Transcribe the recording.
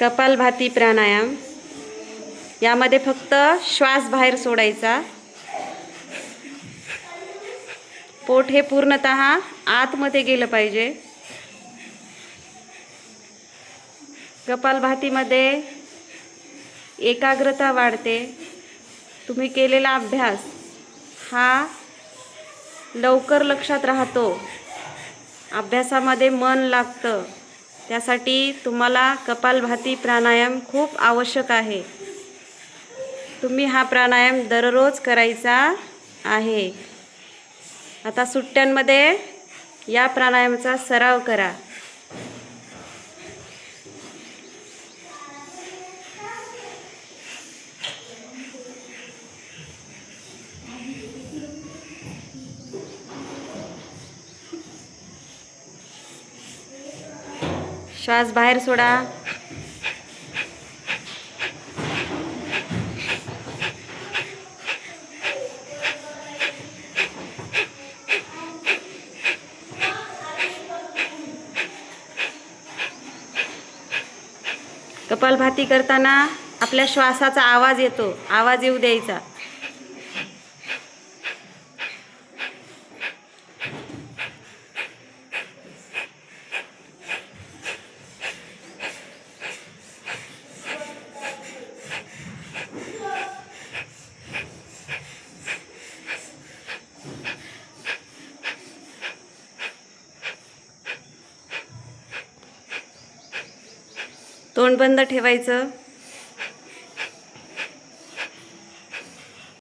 कपालभाती प्राणायाम। यामध्ये फक्त श्वास बाहेर सोडायचा। पोट हे पूर्णतः आतमध्ये गेलं पाहिजे। कपालभातीमध्ये एकाग्रता वाढते। तुम्ही केलेला अभ्यास हा लवकर लक्षात राहतो। अभ्यासामध्ये मन लागतं। त्यासाठी तुम्हाला कपालभाती प्राणायाम खूप आवश्यक आहे। तुम्ही हा प्राणायाम दररोज करायचा आहे। आता सुट्ट्यांमध्ये या प्राणायामाचा सराव करा। श्वास बाहेर सोडा। कपालभाती करताना आपल्या श्वासाचा आवाज येतो, आवाज येऊ द्यायचा। तोंड बंद ठेवायचं।